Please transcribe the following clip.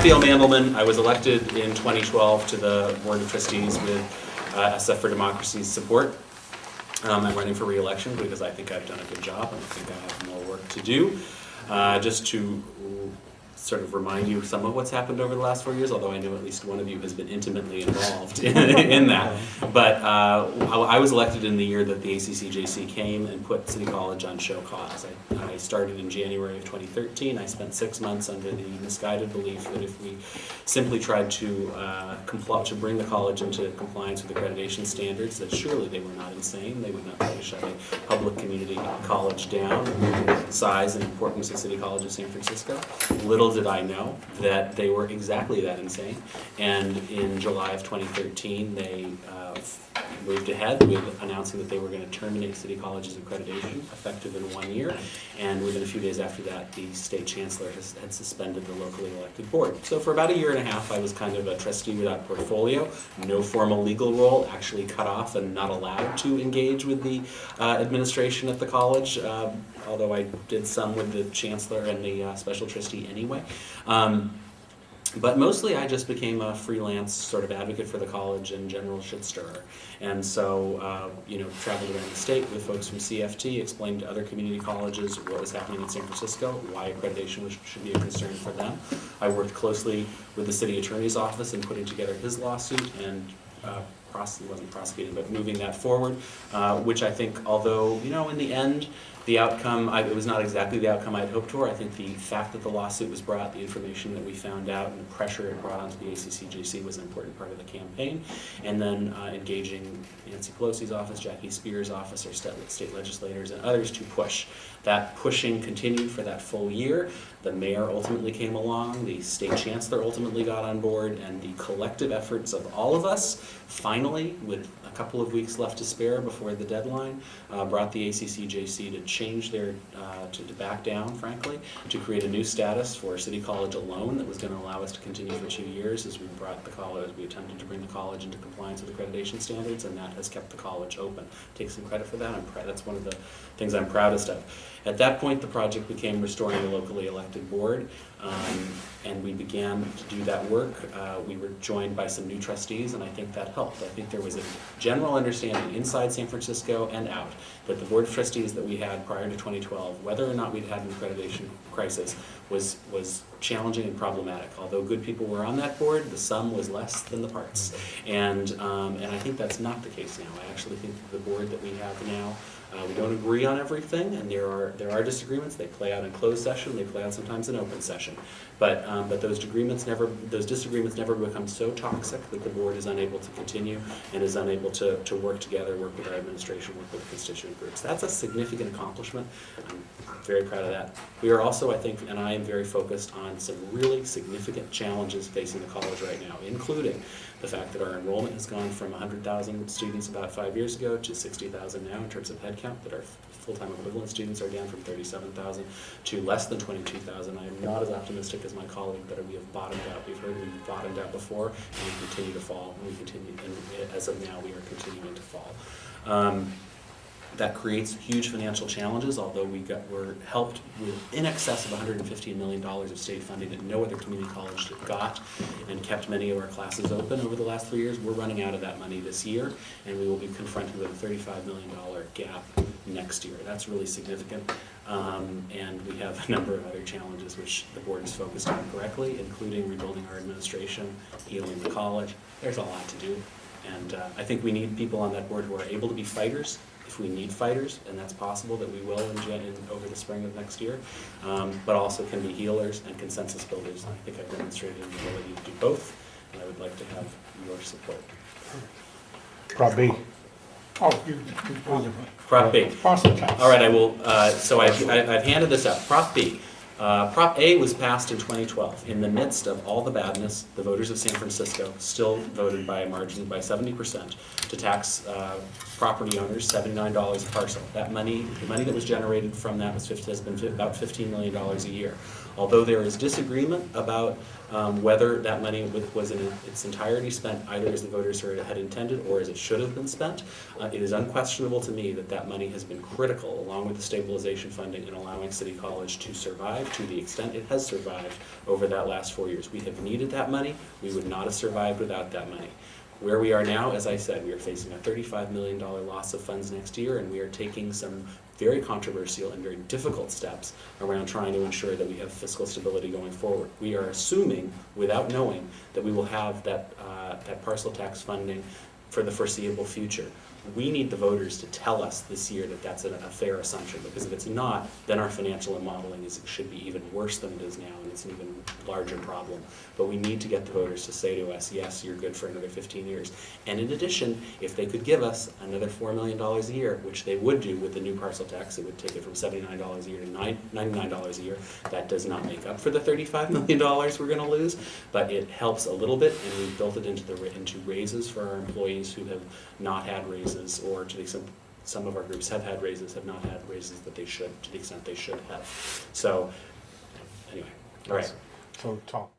Raphael Mandelman. I was elected in 2012 to the Board of Trustees with SF for Democracy's support. I'm running for re-election because I think I've done a good job and I think I have more work to do. Just to sort of remind you some of what's happened over the last 4 years, although I know at least one of you has been intimately involved in that. But I was elected in the year that the ACCJC came and put City College on show cause. I started in January of 2013. I spent 6 months under the misguided belief that if we simply tried to bring the college into compliance with accreditation standards, that surely they were not insane. They would not try to shut a public community college down, the size and importance of City College of San Francisco. Little did I know that they were exactly that insane. And in July of 2013, they moved ahead with announcing that they were going to terminate City College's accreditation, effective in 1 year. And within a few days after that, the state chancellor had suspended the locally elected board. So for about a year and a half, I was kind of a trustee without portfolio, no formal legal role, actually cut off and not allowed to engage with the administration at the college, although I did some with the chancellor and the special trustee anyway. But mostly I just became a freelance sort of advocate for the college and general shit stirrer. And so, traveled around the state with folks from CFT, explained to other community colleges what was happening in San Francisco, why accreditation should be a concern for them. I worked closely with the city attorney's office in putting together his lawsuit and wasn't prosecuting, but moving that forward, which I think, although, in the end, the outcome, it was not exactly the outcome I'd hoped for. I think the fact that the lawsuit was brought, the information that we found out, and the pressure it brought onto the ACCJC was an important part of the campaign. And then engaging Nancy Pelosi's office, Jackie Spears' office, our state legislators, and others to push. That pushing continued for that full year. The mayor ultimately came along, the state chancellor ultimately got on board, and the collective efforts of all of us, finally, with a couple of weeks left to spare before the deadline, brought the ACCJC to change their, to back down, frankly, to create a new status for City College alone that was going to allow us to continue for 2 years as we brought the college, we attempted to bring the college into compliance with accreditation standards, and that has kept the college open. Take some credit for that. That's one of the things I'm proudest of. At that point, the project became restoring the locally elected board, and we began to do that work. We were joined by some new trustees, and I think that helped. I think there was a general understanding inside San Francisco and out that the board of trustees that we had prior to 2012, whether or not we'd had an accreditation crisis, was challenging and problematic. Although good people were on that board, the sum was less than the parts. And I think that's not the case now. I actually think that the board that we have now, we don't agree on everything, and there are disagreements. They play out in closed session. They play out sometimes in open session. But those disagreements never become so toxic that the board is unable to continue and is unable to work together, work with our administration, work with constituent groups. That's a significant accomplishment. I'm very proud of that. We are also, I think, and I am very focused on some really significant challenges facing the college right now, including the fact that our enrollment has gone from 100,000 students about 5 years ago to 60,000 now in terms of headcount, that our full-time equivalent students are down from 37,000 to less than 22,000. I am not as optimistic as my colleague that we have bottomed out. We've heard we've bottomed out before, and we continue to fall, and as of now, we are continuing to fall. That creates huge financial challenges, although we're helped with in excess of $115 million of state funding that no other community college got, and kept many of our classes open over the last 3 years. We're running out of that money this year, and we will be confronted with a $35 million gap next year. That's really significant, and we have a number of other challenges which the board is focused on correctly, including rebuilding our administration, healing the college. There's a lot to do, and I think we need people on that board who are able to be fighters, if we need fighters, and that's possible that we will over the spring of next year, but also can be healers and consensus builders. And I think I've demonstrated an ability to do both, and I would like to have your support. Prop B. Prop B. All right, I will. So I've handed this out. Prop B. Prop A was passed in 2012. In the midst of all the badness, the voters of San Francisco still voted by a margin by 70% to tax property owners $79 a parcel. That money, the money that was generated from that has been about $15 million a year. Although there is disagreement about whether that money was in its entirety spent either as the voters had intended or as it should have been spent, it is unquestionable to me that that money has been critical, along with the stabilization funding, in allowing City College to survive to the extent it has survived over that last 4 years. We have needed that money. We would not have survived without that money. Where we are now, as I said, we are facing a $35 million loss of funds next year, and we are taking some very controversial and very difficult steps around trying to ensure that we have fiscal stability going forward. We are assuming, without knowing, that we will have that parcel tax funding for the foreseeable future. We need the voters to tell us this year that that's a fair assumption, because if it's not, then our financial modeling should be even worse than it is now, and it's an even larger problem. But we need to get the voters to say to us, yes, you're good for another 15 years. And in addition, if they could give us another $4 million a year, which they would do with the new parcel tax, it would take it from $79 a year to $99 a year. That does not make up for the $35 million we're going to lose, but it helps a little bit, and we've built it into raises for our employees who have not had raises, or to the extent some of our groups have had raises, have not had raises that they should, to the extent they should have. So, anyway, all right. So, Tom.